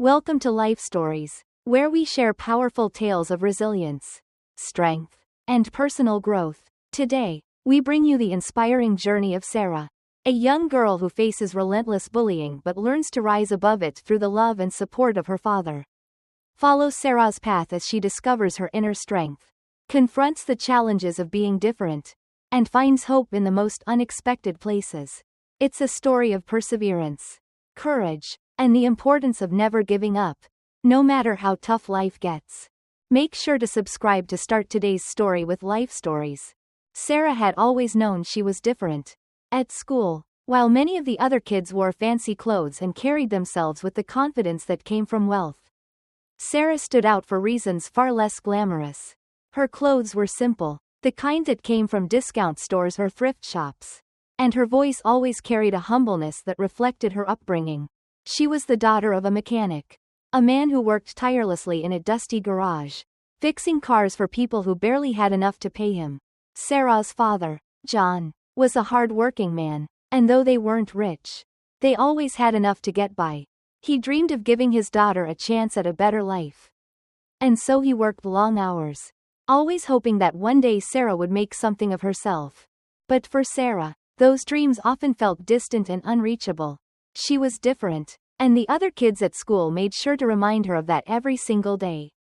Welcome to Life Stories, where we share powerful tales of resilience, strength, and personal growth. Today, we bring you the inspiring journey of Sarah, a young girl who faces relentless bullying but learns to rise above it through the love and support of her father. Follow Sarah's path as she discovers her inner strength, confronts the challenges of being different, and finds hope in the most unexpected places. It's a story of perseverance, courage, and the importance of never giving up, no matter how tough life gets. Make sure to subscribe to start today's story with Life Stories. Sarah had always known she was different. At school, while many of the other kids wore fancy clothes and carried themselves with the confidence that came from wealth, Sarah stood out for reasons far less glamorous. Her clothes were simple, the kind that came from discount stores or thrift shops, and her voice always carried a humbleness that reflected her upbringing. She was the daughter of a mechanic, a man who worked tirelessly in a dusty garage, fixing cars for people who barely had enough to pay him. Sarah's father, John, was a hard-working man, and though they weren't rich, they always had enough to get by. He dreamed of giving his daughter a chance at a better life. And so he worked long hours, always hoping that one day Sarah would make something of herself. But for Sarah, those dreams often felt distant and unreachable. She was different, and the other kids at school made sure to remind her of that every single day.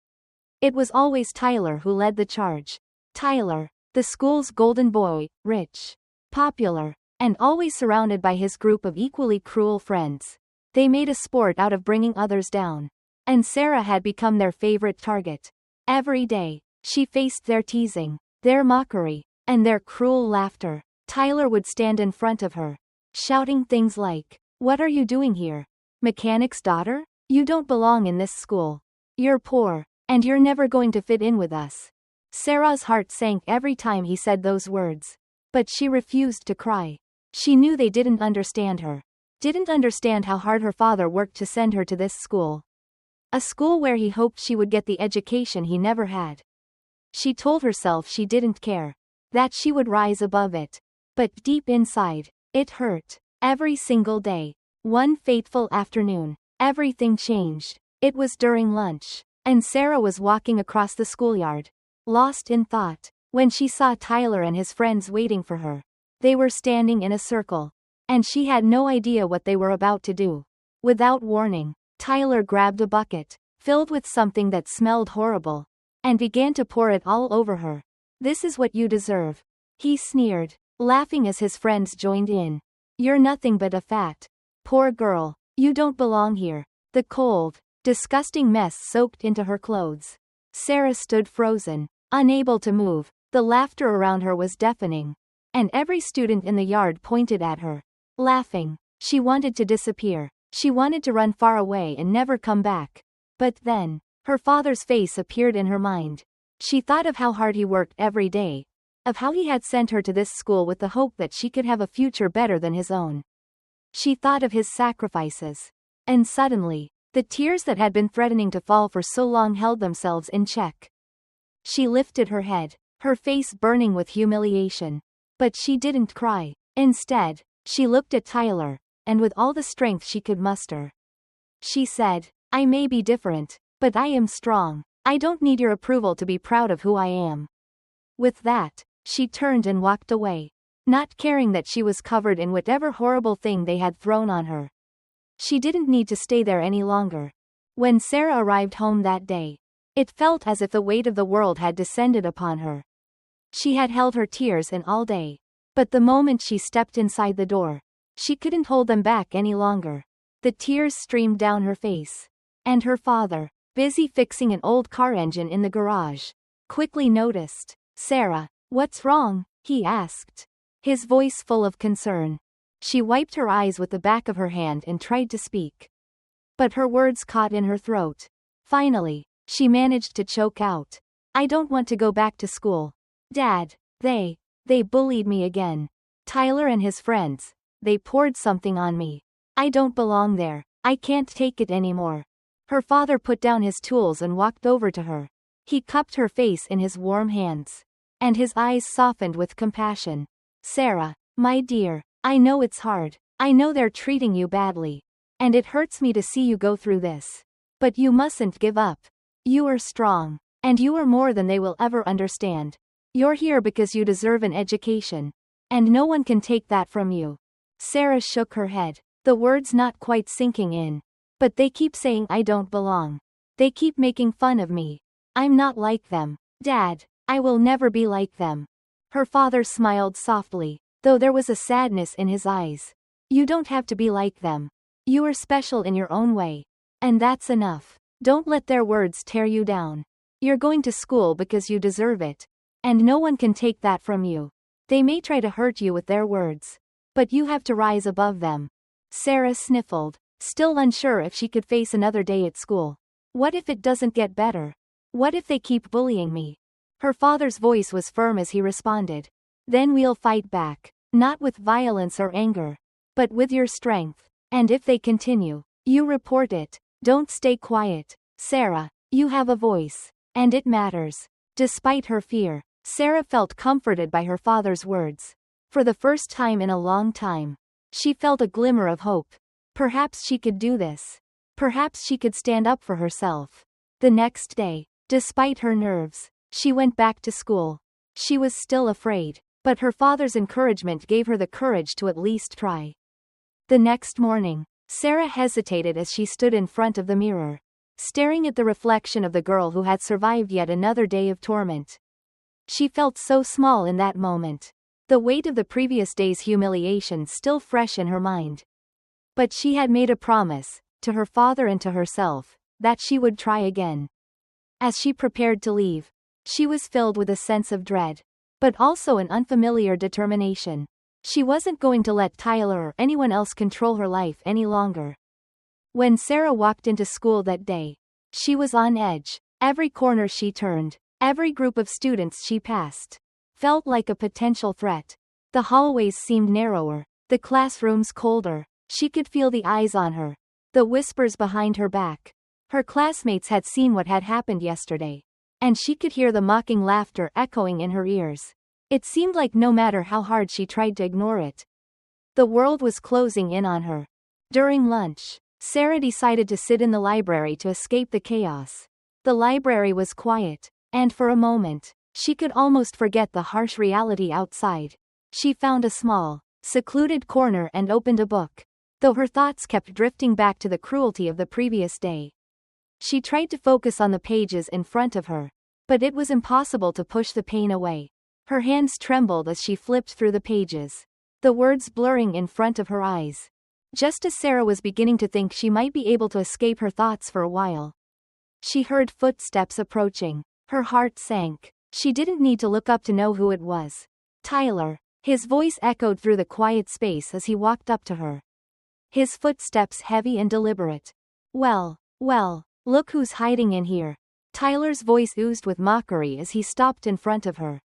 It was always Tyler who led the charge. Tyler, the school's golden boy, rich, popular, and always surrounded by his group of equally cruel friends. They made a sport out of bringing others down, and Sarah had become their favorite target. Every day, she faced their teasing, their mockery, and their cruel laughter. Tyler would stand in front of her, shouting things like, "What are you doing here? Mechanic's daughter? You don't belong in this school. You're poor, and you're never going to fit in with us." Sarah's heart sank every time he said those words. But she refused to cry. She knew they didn't understand her. Didn't understand how hard her father worked to send her to this school. A school where he hoped she would get the education he never had. She told herself she didn't care, that she would rise above it. But deep inside, it hurt. Every single day. One fateful afternoon, everything changed. It was during lunch, and Sarah was walking across the schoolyard, lost in thought, when she saw Tyler and his friends waiting for her. They were standing in a circle, and she had no idea what they were about to do. Without warning, Tyler grabbed a bucket, filled with something that smelled horrible, and began to pour it all over her. "This is what you deserve," he sneered, laughing as his friends joined in. "You're nothing but a fat, poor girl. You don't belong here." The cold, disgusting mess soaked into her clothes. Sarah stood frozen, unable to move. The laughter around her was deafening, and every student in the yard pointed at her, laughing. She wanted to disappear. She wanted to run far away and never come back. But then, her father's face appeared in her mind. She thought of how hard he worked every day, of how he had sent her to this school with the hope that she could have a future better than his own. She thought of his sacrifices. And suddenly, the tears that had been threatening to fall for so long held themselves in check. She lifted her head, her face burning with humiliation. But she didn't cry. Instead, she looked at Tyler, and with all the strength she could muster, she said, "I may be different, but I am strong. I don't need your approval to be proud of who I am." With that, she turned and walked away, not caring that she was covered in whatever horrible thing they had thrown on her. She didn't need to stay there any longer. When Sarah arrived home that day, it felt as if the weight of the world had descended upon her. She had held her tears in all day, but the moment she stepped inside the door, she couldn't hold them back any longer. The tears streamed down her face. And her father, busy fixing an old car engine in the garage, quickly noticed. "Sarah, what's wrong?" he asked, his voice full of concern. She wiped her eyes with the back of her hand and tried to speak, but her words caught in her throat. Finally, she managed to choke out, "I don't want to go back to school. Dad, they bullied me again. Tyler and his friends, they poured something on me. I don't belong there. I can't take it anymore." Her father put down his tools and walked over to her. He cupped her face in his warm hands, and his eyes softened with compassion. "Sarah, my dear, I know it's hard. I know they're treating you badly. And it hurts me to see you go through this. But you mustn't give up. You are strong. And you are more than they will ever understand. You're here because you deserve an education. And no one can take that from you. Sarah shook her head, the words not quite sinking in. But they keep saying I don't belong. They keep making fun of me. I'm not like them. Dad, I will never be like them. Her father smiled softly, though there was a sadness in his eyes. You don't have to be like them. You are special in your own way. And that's enough. Don't let their words tear you down. You're going to school because you deserve it. And no one can take that from you. They may try to hurt you with their words. But you have to rise above them. Sarah sniffled, still unsure if she could face another day at school. What if it doesn't get better? What if they keep bullying me? Her father's voice was firm as he responded. Then we'll fight back. Not with violence or anger. But with your strength. And if they continue, you report it. Don't stay quiet. Sarah, you have a voice. And it matters. Despite her fear, Sarah felt comforted by her father's words. For the first time in a long time, she felt a glimmer of hope. Perhaps she could do this. Perhaps she could stand up for herself. The next day, despite her nerves, she went back to school. She was still afraid, but her father's encouragement gave her the courage to at least try. The next morning, Sarah hesitated as she stood in front of the mirror, staring at the reflection of the girl who had survived yet another day of torment. She felt so small in that moment, the weight of the previous day's humiliation still fresh in her mind. But she had made a promise, to her father and to herself, that she would try again. As she prepared to leave, she was filled with a sense of dread, but also an unfamiliar determination. She wasn't going to let Tyler or anyone else control her life any longer. When Sarah walked into school that day, she was on edge. Every corner she turned, every group of students she passed, felt like a potential threat. The hallways seemed narrower, the classrooms colder. She could feel the eyes on her, the whispers behind her back. Her classmates had seen what had happened yesterday, and she could hear the mocking laughter echoing in her ears. It seemed like no matter how hard she tried to ignore it, the world was closing in on her. During lunch, Sarah decided to sit in the library to escape the chaos. The library was quiet, and for a moment, she could almost forget the harsh reality outside. She found a small, secluded corner and opened a book, though her thoughts kept drifting back to the cruelty of the previous day. She tried to focus on the pages in front of her, but it was impossible to push the pain away. Her hands trembled as she flipped through the pages, the words blurring in front of her eyes. Just as Sarah was beginning to think she might be able to escape her thoughts for a while, she heard footsteps approaching. Her heart sank. She didn't need to look up to know who it was. Tyler. His voice echoed through the quiet space as he walked up to her. His footsteps heavy and deliberate. Well, look who's hiding in here. Tyler's voice oozed with mockery as he stopped in front of her.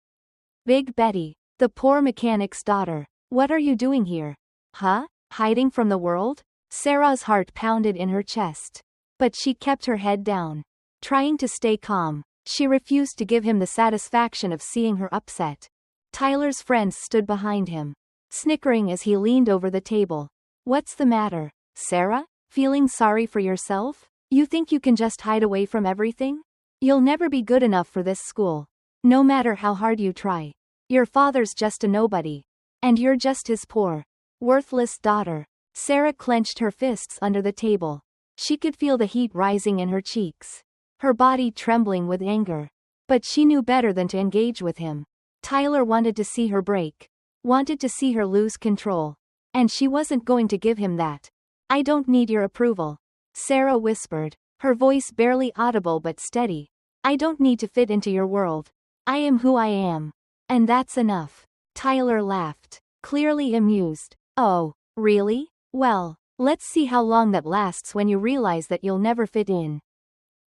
Big Betty, the poor mechanic's daughter. What are you doing here? Huh? Hiding from the world? Sarah's heart pounded in her chest. But she kept her head down, trying to stay calm. She refused to give him the satisfaction of seeing her upset. Tyler's friends stood behind him, snickering as he leaned over the table. What's the matter, Sarah? Feeling sorry for yourself? You think you can just hide away from everything? You'll never be good enough for this school. No matter how hard you try. Your father's just a nobody. And you're just his poor, worthless daughter. Sarah clenched her fists under the table. She could feel the heat rising in her cheeks, her body trembling with anger. But she knew better than to engage with him. Tyler wanted to see her break, wanted to see her lose control. And she wasn't going to give him that. I don't need your approval, Sarah whispered, her voice barely audible but steady. I don't need to fit into your world. I am who I am. And that's enough. Tyler laughed, clearly amused. Oh, really? Well, let's see how long that lasts when you realize that you'll never fit in.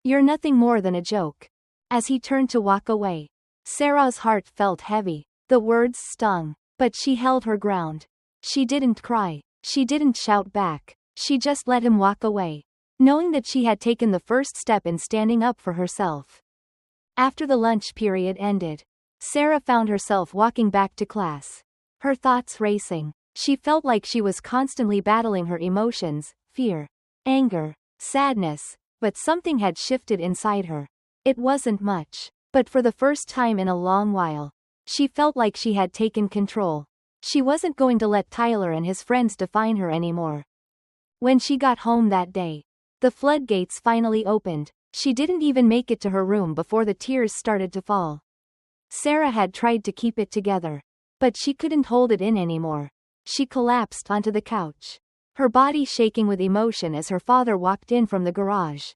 You're nothing more than a joke. As he turned to walk away, Sarah's heart felt heavy. The words stung, but she held her ground. She didn't cry. She didn't shout back. She just let him walk away, knowing that she had taken the first step in standing up for herself. After the lunch period ended, Sarah found herself walking back to class, her thoughts racing. She felt like she was constantly battling her emotions, fear, anger, sadness, but something had shifted inside her. It wasn't much, but for the first time in a long while, she felt like she had taken control. She wasn't going to let Tyler and his friends define her anymore. When she got home that day, the floodgates finally opened. She didn't even make it to her room before the tears started to fall. Sarah had tried to keep it together, but she couldn't hold it in anymore. She collapsed onto the couch, her body shaking with emotion as her father walked in from the garage.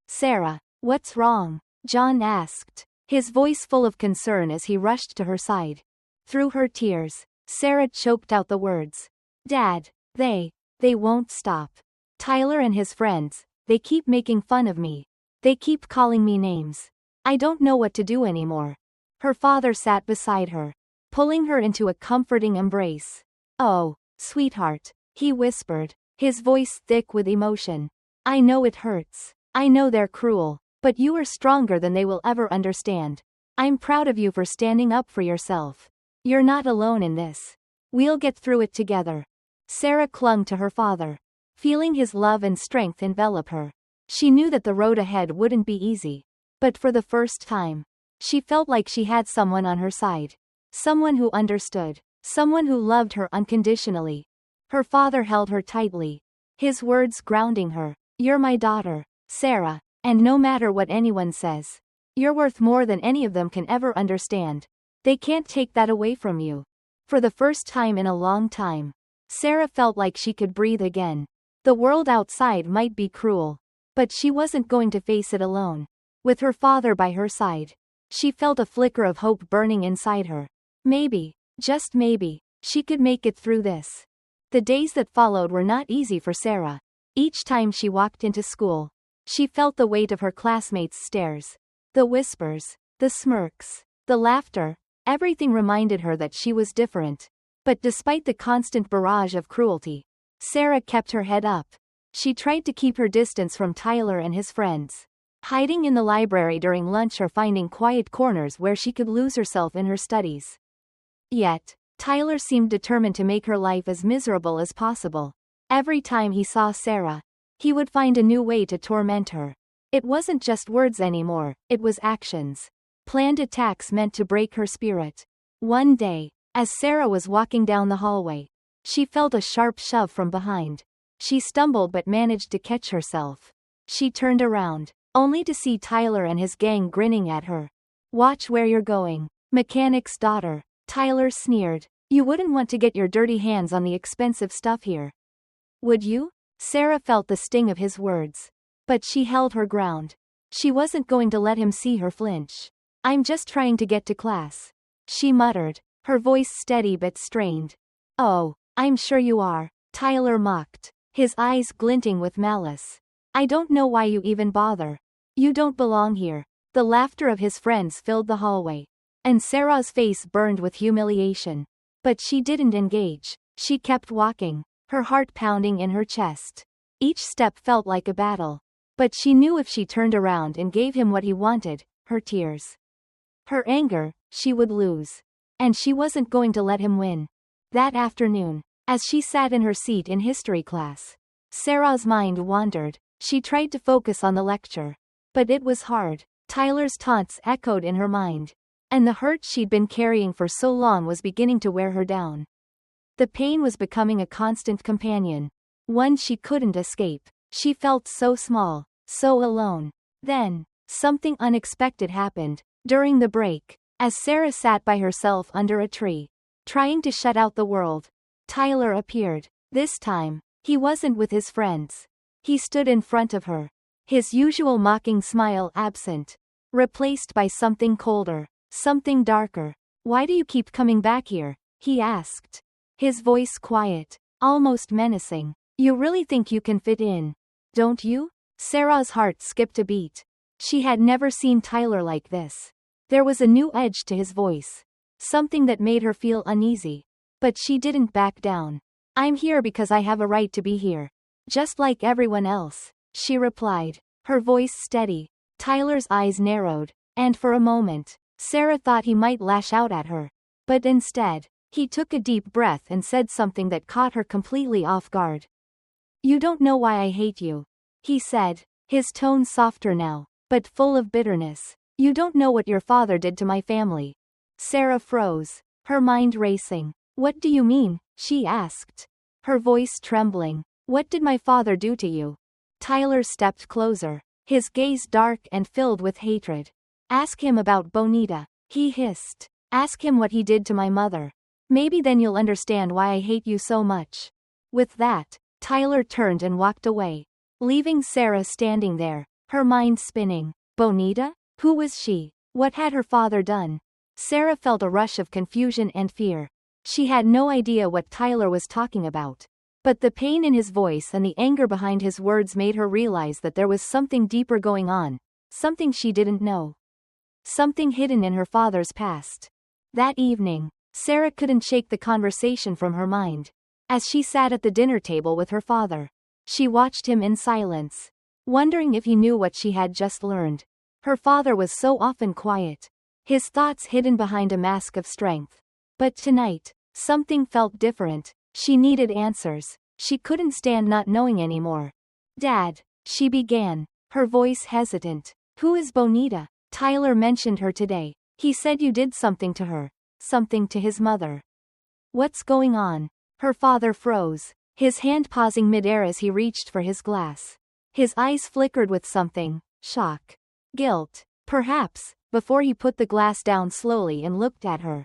"Sarah, what's wrong?" John asked, his voice full of concern as he rushed to her side. Through her tears, Sarah choked out the words, "Dad, they won't stop. Tyler and his friends, they keep making fun of me. They keep calling me names. I don't know what to do anymore." Her father sat beside her, pulling her into a comforting embrace. "Oh, sweetheart," he whispered, his voice thick with emotion. "I know it hurts. I know they're cruel, but you are stronger than they will ever understand. I'm proud of you for standing up for yourself. You're not alone in this. We'll get through it together." Sarah clung to her father, feeling his love and strength envelop her. She knew that the road ahead wouldn't be easy, but for the first time, she felt like she had someone on her side. Someone who understood. Someone who loved her unconditionally. Her father held her tightly, his words grounding her. "You're my daughter, Sarah, and no matter what anyone says, you're worth more than any of them can ever understand. They can't take that away from you." For the first time in a long time, Sarah felt like she could breathe again. The world outside might be cruel, but she wasn't going to face it alone. With her father by her side, she felt a flicker of hope burning inside her. Maybe, just maybe, she could make it through this. The days that followed were not easy for Sarah. Each time she walked into school, she felt the weight of her classmates' stares. The whispers, the smirks, the laughter, everything reminded her that she was different. But despite the constant barrage of cruelty, Sarah kept her head up. She tried to keep her distance from Tyler and his friends, hiding in the library during lunch or finding quiet corners where she could lose herself in her studies. Yet, Tyler seemed determined to make her life as miserable as possible. Every time he saw Sarah, he would find a new way to torment her. It wasn't just words anymore, it was actions. Planned attacks meant to break her spirit. One day, as Sarah was walking down the hallway, she felt a sharp shove from behind. She stumbled but managed to catch herself. She turned around, only to see Tyler and his gang grinning at her. "Watch where you're going, mechanic's daughter," Tyler sneered. "You wouldn't want to get your dirty hands on the expensive stuff here, would you?" Sarah felt the sting of his words, but she held her ground. She wasn't going to let him see her flinch. "I'm just trying to get to class," she muttered, her voice steady but strained. "Oh, I'm sure you are," Tyler mocked, his eyes glinting with malice. "I don't know why you even bother. You don't belong here." The laughter of his friends filled the hallway, and Sarah's face burned with humiliation. But she didn't engage. She kept walking, her heart pounding in her chest. Each step felt like a battle. But she knew if she turned around and gave him what he wanted, her tears, her anger, she would lose. And she wasn't going to let him win. That afternoon, as she sat in her seat in history class, Sarah's mind wandered. She tried to focus on the lecture, but it was hard. Tyler's taunts echoed in her mind, and the hurt she'd been carrying for so long was beginning to wear her down. The pain was becoming a constant companion, one she couldn't escape. She felt so small, so alone. Then, something unexpected happened. During the break, as Sarah sat by herself under a tree, trying to shut out the world, Tyler appeared. This time, he wasn't with his friends. He stood in front of her, his usual mocking smile absent, replaced by something colder, something darker. "Why do you keep coming back here?" he asked, his voice quiet, almost menacing. "You really think you can fit in, don't you?" Sarah's heart skipped a beat. She had never seen Tyler like this. There was a new edge to his voice, something that made her feel uneasy. But she didn't back down. "I'm here because I have a right to be here, just like everyone else," she replied, her voice steady. Tyler's eyes narrowed, and for a moment, Sarah thought he might lash out at her. But instead, he took a deep breath and said something that caught her completely off guard. "You don't know why I hate you," he said, his tone softer now, but full of bitterness. You don't know what your father did to my family. Sarah froze, her mind racing. What do you mean? She asked, her voice trembling. What did my father do to you? Tyler stepped closer, his gaze dark and filled with hatred. Ask him about Bonita, he hissed. Ask him what he did to my mother. Maybe then you'll understand why I hate you so much. With that, Tyler turned and walked away, leaving Sarah standing there, her mind spinning. Bonita? Who was she? What had her father done? Sarah felt a rush of confusion and fear. She had no idea what Tyler was talking about. But the pain in his voice and the anger behind his words made her realize that there was something deeper going on, something she didn't know. Something hidden in her father's past. That evening, Sarah couldn't shake the conversation from her mind. As she sat at the dinner table with her father, she watched him in silence, wondering if he knew what she had just learned. Her father was so often quiet, his thoughts hidden behind a mask of strength. But tonight, something felt different. She needed answers. She couldn't stand not knowing anymore. Dad, she began, her voice hesitant. Who is Bonita? Tyler mentioned her today. He said you did something to her. Something to his mother. What's going on? Her father froze, his hand pausing midair as he reached for his glass. His eyes flickered with something, shock, guilt, perhaps, before he put the glass down slowly and looked at her.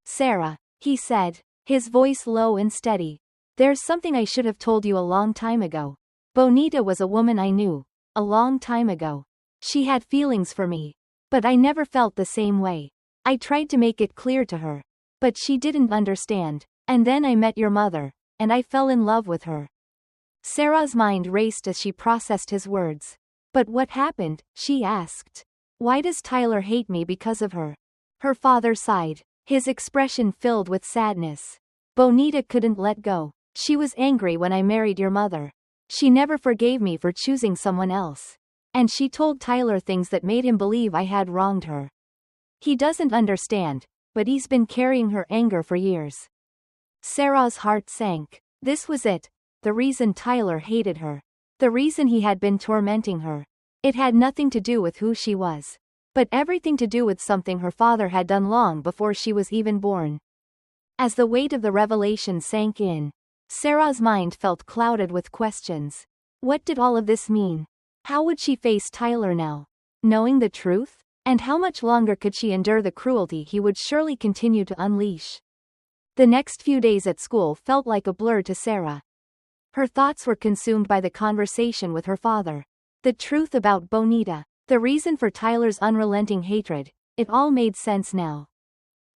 Sarah, he said, his voice low and steady. There's something I should have told you a long time ago. Bonita was a woman I knew, a long time ago. She had feelings for me. But I never felt the same way. I tried to make it clear to her. But she didn't understand. And then I met your mother, and I fell in love with her. Sarah's mind raced as she processed his words. But what happened? She asked. Why does Tyler hate me because of her? Her father sighed, his expression filled with sadness. Bonita couldn't let go. She was angry when I married your mother. She never forgave me for choosing someone else. And she told Tyler things that made him believe I had wronged her. He doesn't understand, but he's been carrying her anger for years. Sarah's heart sank. This was it, the reason Tyler hated her. The reason he had been tormenting her. It had nothing to do with who she was, but everything to do with something her father had done long before she was even born. As the weight of the revelation sank in, Sarah's mind felt clouded with questions. What did all of this mean? How would she face Tyler now, knowing the truth? And how much longer could she endure the cruelty he would surely continue to unleash? The next few days at school felt like a blur to Sarah. Her thoughts were consumed by the conversation with her father. The truth about Bonita, the reason for Tyler's unrelenting hatred, it all made sense now.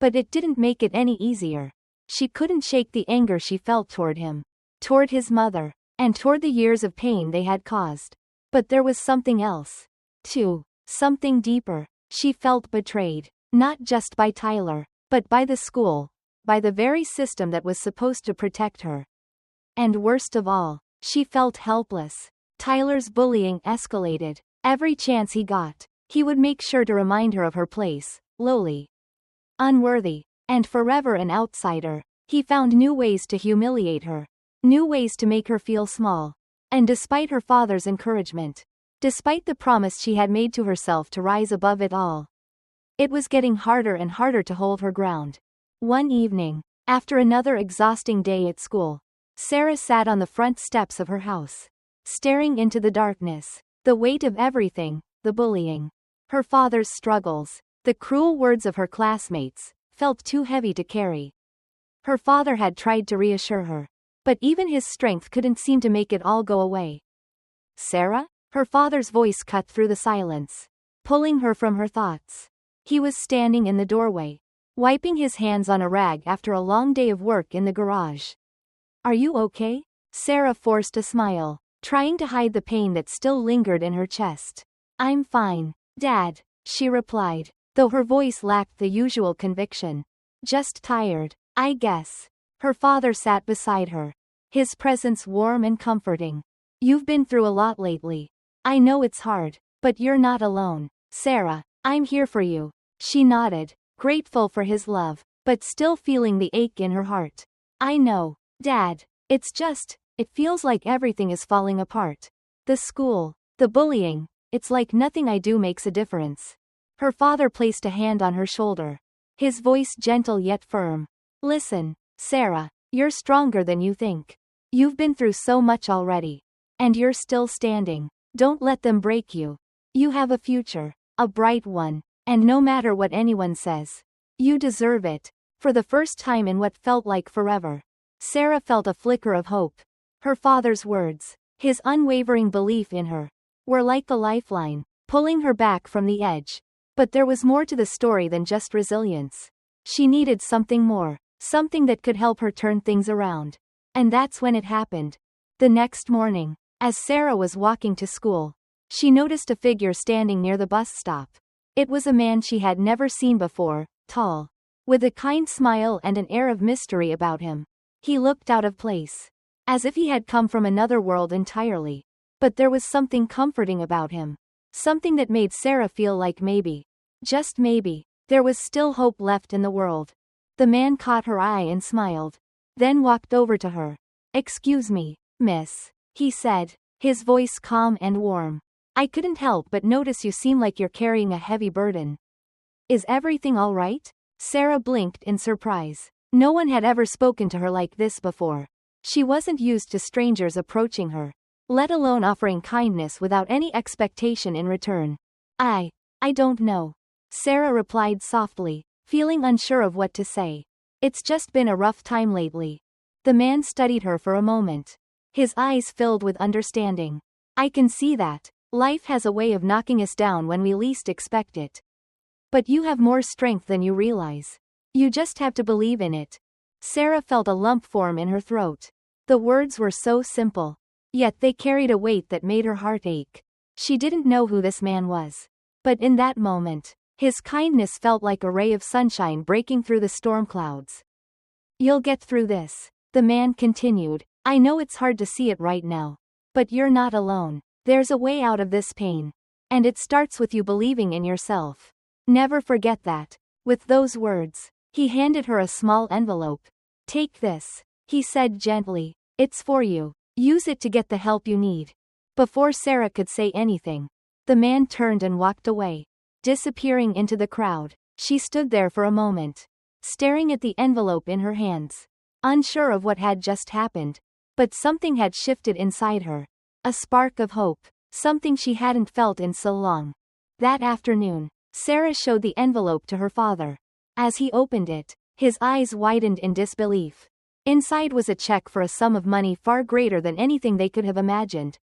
But it didn't make it any easier. She couldn't shake the anger she felt toward him, toward his mother, and toward the years of pain they had caused. But there was something else, too, something deeper. She felt betrayed, not just by Tyler, but by the school, by the very system that was supposed to protect her. And worst of all, she felt helpless. Tyler's bullying escalated. Every chance he got, he would make sure to remind her of her place, lowly, unworthy, and forever an outsider. He found new ways to humiliate her, new ways to make her feel small. And despite her father's encouragement, despite the promise she had made to herself to rise above it all, it was getting harder and harder to hold her ground. One evening, after another exhausting day at school, Sarah sat on the front steps of her house, staring into the darkness. The weight of everything, the bullying, her father's struggles, the cruel words of her classmates, felt too heavy to carry. Her father had tried to reassure her, but even his strength couldn't seem to make it all go away. Sarah? Her father's voice cut through the silence, pulling her from her thoughts. He was standing in the doorway, wiping his hands on a rag after a long day of work in the garage. Are you okay? Sarah forced a smile, trying to hide the pain that still lingered in her chest. I'm fine, Dad, she replied, though her voice lacked the usual conviction. Just tired, I guess. Her father sat beside her, his presence warm and comforting. You've been through a lot lately. I know it's hard, but you're not alone. Sarah, I'm here for you. She nodded, grateful for his love, but still feeling the ache in her heart. I know, Dad. It feels like everything is falling apart. The school, The bullying, it's like nothing I do makes a difference. Her father placed a hand on her shoulder. His voice gentle yet firm. Listen, Sarah, you're stronger than you think. You've been through so much already. And you're still standing. Don't let them break you. You have a future, a bright one, and no matter what anyone says, you deserve it. For the first time in what felt like forever, Sarah felt a flicker of hope. Her father's words, his unwavering belief in her, were like a lifeline, pulling her back from the edge. But there was more to the story than just resilience. She needed something more, something that could help her turn things around. And that's when it happened. The next morning, as Sarah was walking to school, she noticed a figure standing near the bus stop. It was a man she had never seen before, tall, with a kind smile and an air of mystery about him. He looked out of place, as if he had come from another world entirely. But there was something comforting about him. Something that made Sarah feel like maybe, just maybe, there was still hope left in the world. The man caught her eye and smiled, then walked over to her. Excuse me, miss, he said, his voice calm and warm. I couldn't help but notice you seem like you're carrying a heavy burden. Is everything all right? Sarah blinked in surprise. No one had ever spoken to her like this before. She wasn't used to strangers approaching her, let alone offering kindness without any expectation in return. I don't know. Sarah replied softly, feeling unsure of what to say. It's just been a rough time lately. The man studied her for a moment. His eyes filled with understanding. I can see that. Life has a way of knocking us down when we least expect it. But you have more strength than you realize. You just have to believe in it. Sarah felt a lump form in her throat. The words were so simple, yet they carried a weight that made her heart ache. She didn't know who this man was. But in that moment, his kindness felt like a ray of sunshine breaking through the storm clouds. You'll get through this, the man continued. I know it's hard to see it right now. But you're not alone. There's a way out of this pain. And it starts with you believing in yourself. Never forget that. With those words, he handed her a small envelope. Take this, he said gently. It's for you. Use it to get the help you need. Before Sarah could say anything, the man turned and walked away, disappearing into the crowd. She stood there for a moment, staring at the envelope in her hands, unsure of what had just happened. But something had shifted inside her. A spark of hope, something she hadn't felt in so long. That afternoon, Sarah showed the envelope to her father. As he opened it, his eyes widened in disbelief. Inside was a check for a sum of money far greater than anything they could have imagined.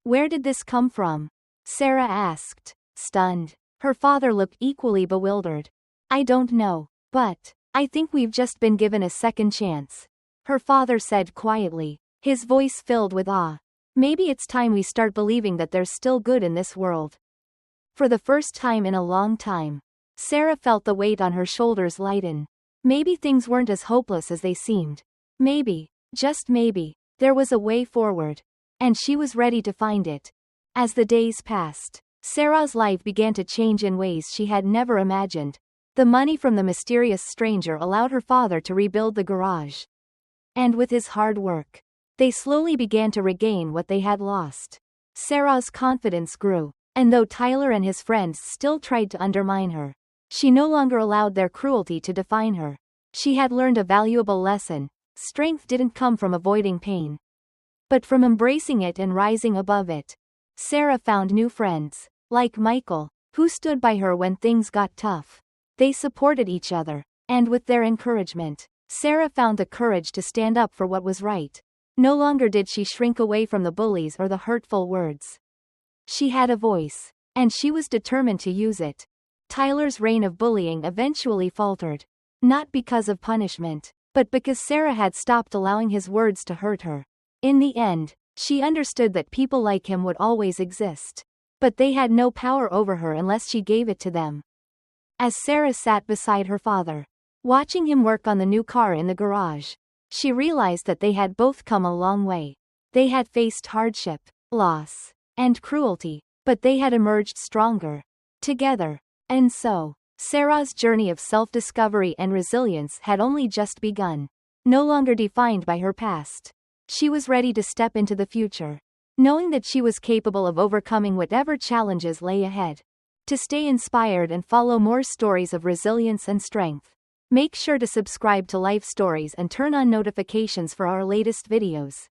Where did this come from? Sarah asked, stunned. Her father looked equally bewildered. I don't know, but I think we've just been given a second chance, her father said quietly, his voice filled with awe. Maybe it's time we start believing that there's still good in this world. For the first time in a long time, Sarah felt the weight on her shoulders lighten. Maybe things weren't as hopeless as they seemed. Maybe, just maybe, there was a way forward. And she was ready to find it. As the days passed, Sarah's life began to change in ways she had never imagined. The money from the mysterious stranger allowed her father to rebuild the garage. And with his hard work, they slowly began to regain what they had lost. Sarah's confidence grew, and though Tyler and his friends still tried to undermine her, she no longer allowed their cruelty to define her. She had learned a valuable lesson. Strength didn't come from avoiding pain, but from embracing it and rising above it. Sarah found new friends, like Michael, who stood by her when things got tough. They supported each other, and with their encouragement, Sarah found the courage to stand up for what was right. No longer did she shrink away from the bullies or the hurtful words. She had a voice, and she was determined to use it. Tyler's reign of bullying eventually faltered, not because of punishment, but because Sarah had stopped allowing his words to hurt her. In the end, she understood that people like him would always exist, but they had no power over her unless she gave it to them. As Sarah sat beside her father, watching him work on the new car in the garage, she realized that they had both come a long way. They had faced hardship, loss, and cruelty, but they had emerged stronger, together. And so, Sarah's journey of self-discovery and resilience had only just begun. No longer defined by her past, she was ready to step into the future. knowing that she was capable of overcoming whatever challenges lay ahead. To stay inspired and follow more stories of resilience and strength, make sure to subscribe to Life Stories and turn on notifications for our latest videos.